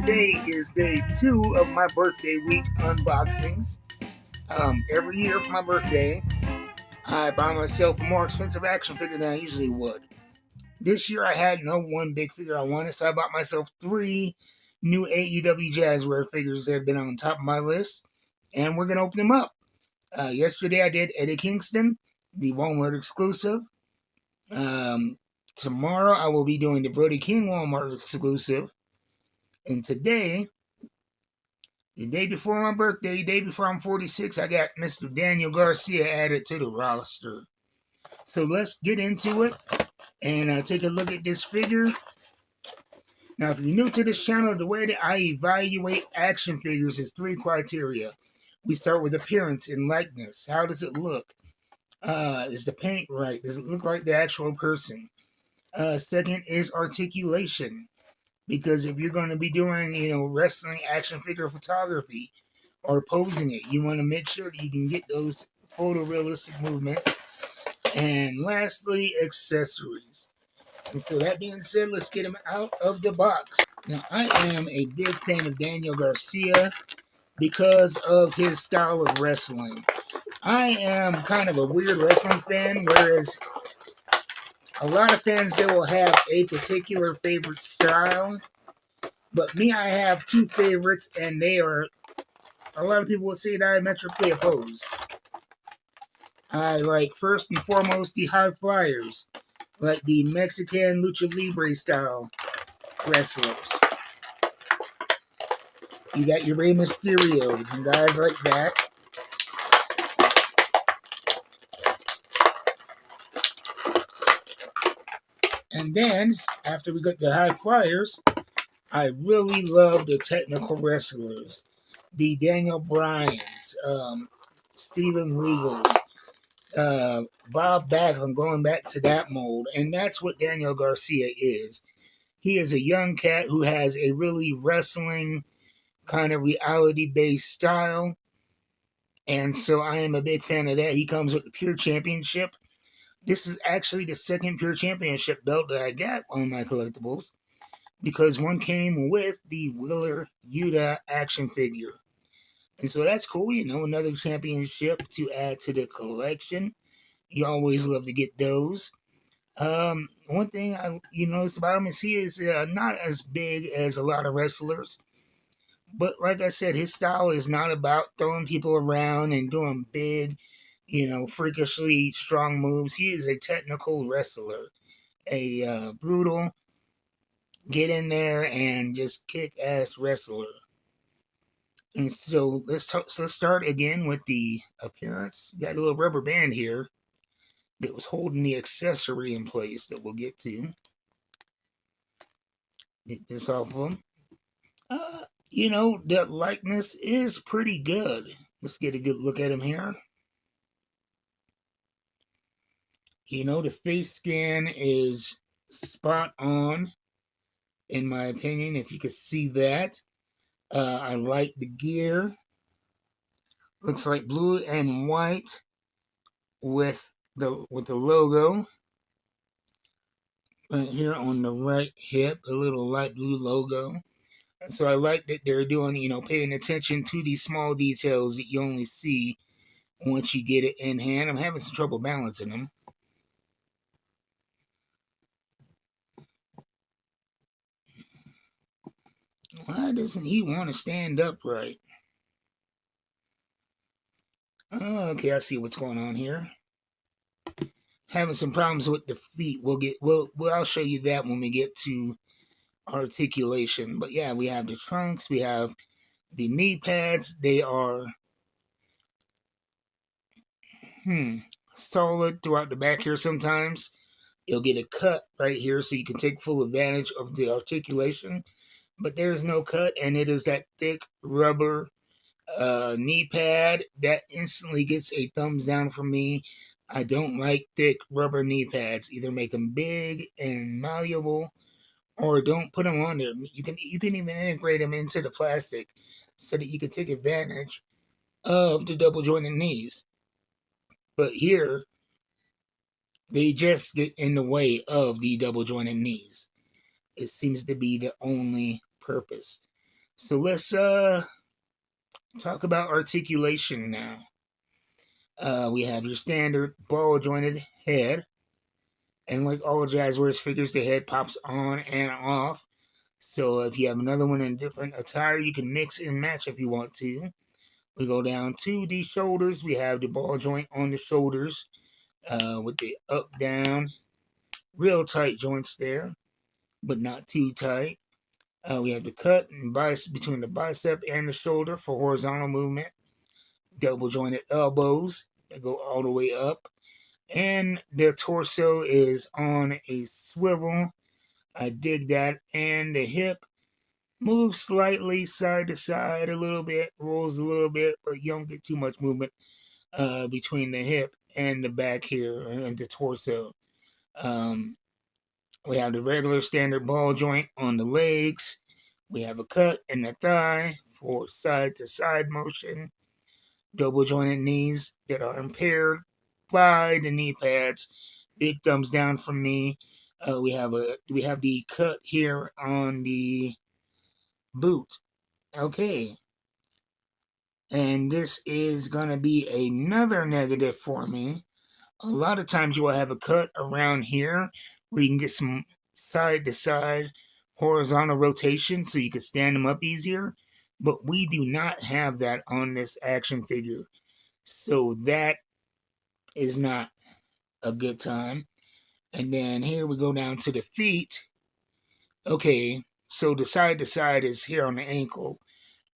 today is day 2 of my birthday week unboxings. Every year for my birthday, I buy myself a more expensive action figure than I usually would. This year I had no one big figure I wanted, so I bought myself 3 new AEW Jazwares figures that have been on top of my list, and we're going to open them up. Yesterday I did Eddie Kingston, the Walmart exclusive. Tomorrow I will be doing the Brody King Walmart exclusive. And today, the day before my birthday, the day before I'm 46, I got Mr. Daniel Garcia added to the roster. So let's get into it and take a look at this figure. Now, if you're new to this channel, the way that I evaluate action figures is 3 criteria. We start with appearance and likeness. How does it look? Is the paint right? Does it look like the actual person? Second is articulation. Because if you're going to be doing, wrestling action figure photography or posing it, you want to make sure that you can get those photorealistic movements. And lastly, accessories. And so that being said, let's get them out of the box. Now, I am a big fan of Daniel Garcia because of his style of wrestling. I am kind of a weird wrestling fan, whereas a lot of fans, they will have a particular favorite style. But me, I have 2 favorites, and they are, a lot of people will say, diametrically opposed. I like, first and foremost, the high flyers, like the Mexican lucha libre style wrestlers. You got your Rey Mysterios and guys like that. And then, after we got the high flyers, I really love the technical wrestlers. The Daniel Bryans, Steven Regals, Bob Backlund, going back to that mold. And that's what Daniel Garcia is. He is a young cat who has a really wrestling kind of reality-based style. And so I am a big fan of that. He comes with the Pure Championship. This is actually the second Pure Championship belt that I got on my collectibles, because one came with the Wheeler Yuta action figure. And so that's cool, another championship to add to the collection. You always love to get those. One thing I noticed about him is he is not as big as a lot of wrestlers. But like I said, his style is not about throwing people around and doing big, freakishly strong moves. He is a technical wrestler, a brutal, get in there and just kick ass wrestler. And so let's start again with the appearance. Got a little rubber band here that was holding the accessory in place that we'll get to. Get this off of him. The likeness is pretty good. Let's get a good look at him here. The face scan is spot on, in my opinion, if you could see that. I like the gear. Looks like blue and white with the logo. Right here on the right hip, a little light blue logo. So I like that they're doing, paying attention to these small details that you only see once you get it in hand. I'm having some trouble balancing them. Why doesn't he want to stand upright? Okay, I see what's going on here. Having some problems with the feet. I'll show you that when we get to articulation. But yeah, we have the trunks, we have the knee pads. They are solid throughout the back here. Sometimes you'll get a cut right here, so you can take full advantage of the articulation. But there's no cut, and it is that thick rubber knee pad that instantly gets a thumbs down from me. I don't like thick rubber knee pads. Either make them big and malleable, or don't put them on there. You can even integrate them into the plastic so that you can take advantage of the double jointed knees. But here, they just get in the way of the double jointed knees. It seems to be the only purpose. So let's talk about articulation now. We have your standard ball jointed head, and like all Jazwares figures, the head pops on and off. So if you have another one in different attire, you can mix and match if you want to. We go down to the shoulders. We have the ball joint on the shoulders with the up down, real tight joints there, but not too tight. We have the cut and between the bicep and the shoulder for horizontal movement. Double jointed elbows that go all the way up. And the torso is on a swivel. I dig that. And the hip moves slightly side to side a little bit, rolls a little bit, but you don't get too much movement between the hip and the back here and the torso. We have the regular standard ball joint on the legs. We have a cut in the thigh for side to side motion. Double jointed knees that are impaired by the knee pads. Big thumbs down from me. We have the cut here on the boot. Okay. And this is gonna be another negative for me. A lot of times you will have a cut around here where you can get some side to side horizontal rotation so you can stand them up easier. But we do not have that on this action figure. So that is not a good time. And then here we go down to the feet. Okay, so the side to side is here on the ankle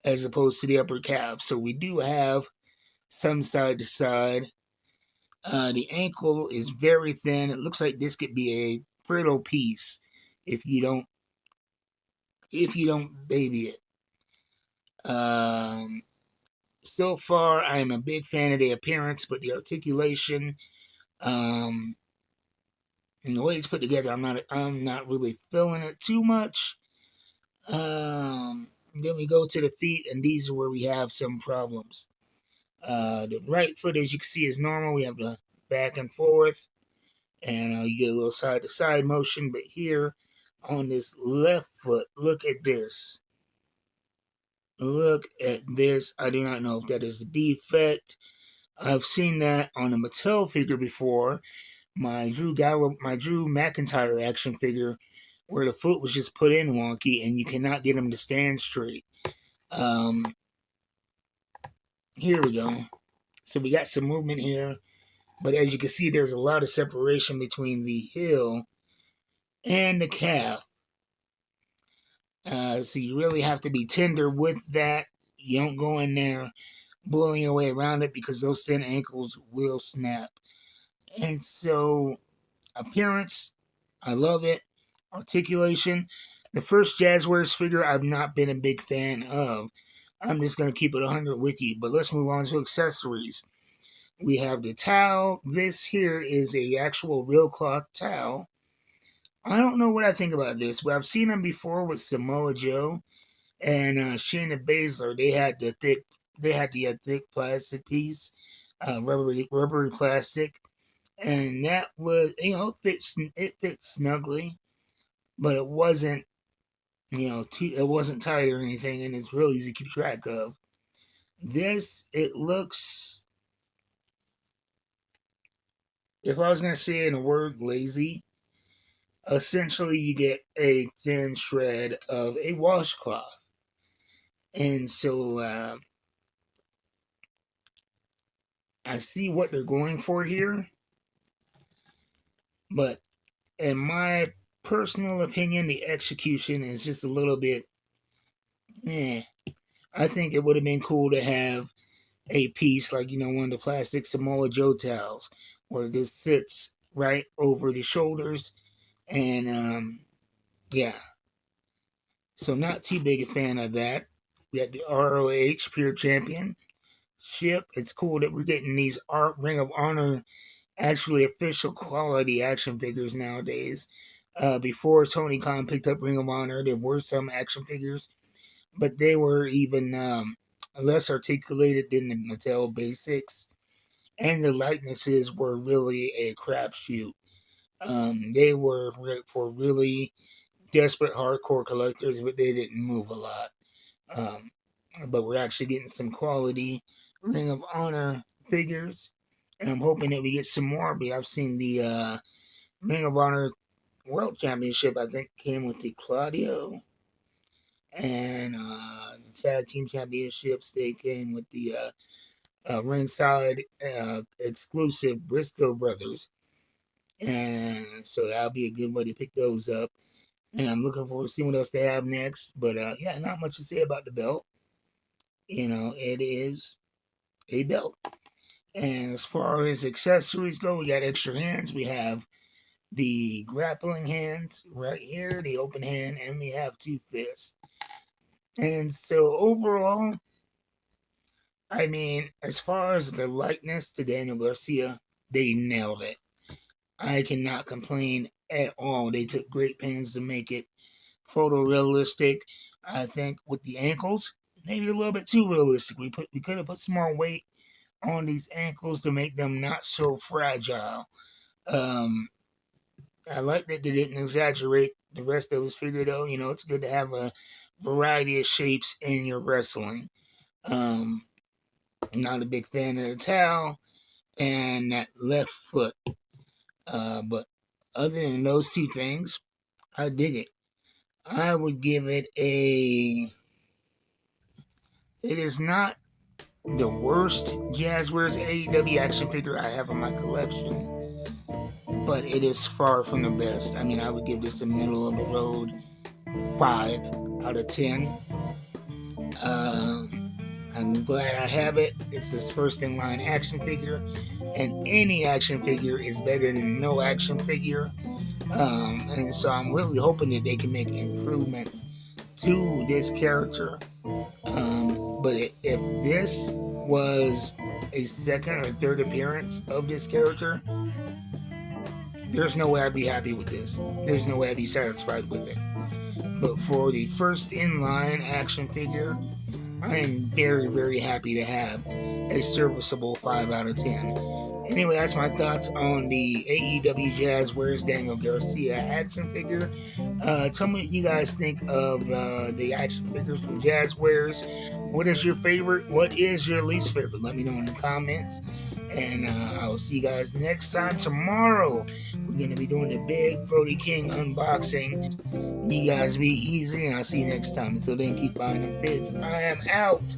as opposed to the upper calf. So we do have some side to side. The ankle is very thin. It looks like this could be a brittle piece if you don't baby it. So far, I am a big fan of the appearance, but the articulation, and the way it's put together, I'm not really feeling it too much. Then we go to the feet, and these are where we have some problems. The right foot, as you can see, is normal. We have the back and forth, and you get a little side to side motion. But here on this left foot, look at this. Look at this. I do not know if that is a defect. I've seen that on a Mattel figure before. My Drew McIntyre action figure, where the foot was just put in wonky, and you cannot get him to stand straight. Here we go. So we got some movement here, but as you can see, there's a lot of separation between the heel and the calf. So you really have to be tender with that. You don't go in there bullying your way around it because those thin ankles will snap. And so, appearance, I love it. Articulation, the first Jazwares figure I've not been a big fan of. I'm just going to keep it 100 with you. But let's move on to accessories. We have the towel. This here is a actual real cloth towel. I don't know what I think about this, but I've seen them before with Samoa Joe and Shayna Baszler. They had the thick plastic piece, rubbery plastic, and that was it fit snugly, but it wasn't it wasn't tight or anything, and it's real easy to keep track of. This it looks, if I was gonna say in a word, lazy. Essentially, you get a thin shred of a washcloth. And so I see what they're going for here. But in my personal opinion, the execution is just a little bit, I think it would have been cool to have a piece like, one of the plastic Samoa Joe towels where this sits right over the shoulders. And yeah. So not too big a fan of that. We got the ROH Pure Championship. It's cool that we're getting these Ring of Honor actually official quality action figures nowadays. Before Tony Khan picked up Ring of Honor, there were some action figures, but they were even less articulated than the Mattel Basics, and the likenesses were really a crapshoot. They were for really desperate hardcore collectors, but they didn't move a lot. Um, but we're actually getting some quality Ring of Honor figures, and I'm hoping that we get some more. But I've seen the Ring of Honor World Championship. I think came with the Claudio, and the Tag Team Championships. They came with the ringside exclusive Briscoe Brothers, and so that'll be a good way to pick those up. And I'm looking forward to seeing what else they have next. But yeah, not much to say about the belt. It is a belt. And as far as accessories go, we got extra hands. We have the grappling hands right here, the open hand, and we have two fists. And so overall, I mean, as far as the likeness to Daniel Garcia, they nailed it. I cannot complain at all. They took great pains to make it photorealistic. I think with the ankles, maybe a little bit too realistic. We could have put some more weight on these ankles to make them not so fragile. Um, I like that they didn't exaggerate the rest of his figure, though. It's good to have a variety of shapes in your wrestling. I'm not a big fan of the towel and that left foot. But other than those two things, I dig it. I would give it a. It is not the worst Jazwares AEW action figure I have in my collection, but it is far from the best. I mean, I would give this a middle of the road 5 out of 10. I'm glad I have it. It's his first in line action figure, and any action figure is better than no action figure. And so I'm really hoping that they can make improvements to this character. But if this was a second or third appearance of this character, there's no way I'd be happy with this. There's no way I'd be satisfied with it. But for the first in-line action figure, I am very, very happy to have a serviceable 5 out of 10. Anyway, that's my thoughts on the AEW Jazwares Daniel Garcia action figure. Tell me what you guys think of the action figures from Jazwares. What is your favorite? What is your least favorite? Let me know in the comments. And I will see you guys next time. Tomorrow, we're going to be doing the big Brody King unboxing. You guys be easy, and I'll see you next time. Until then, keep buying them figs. I am out.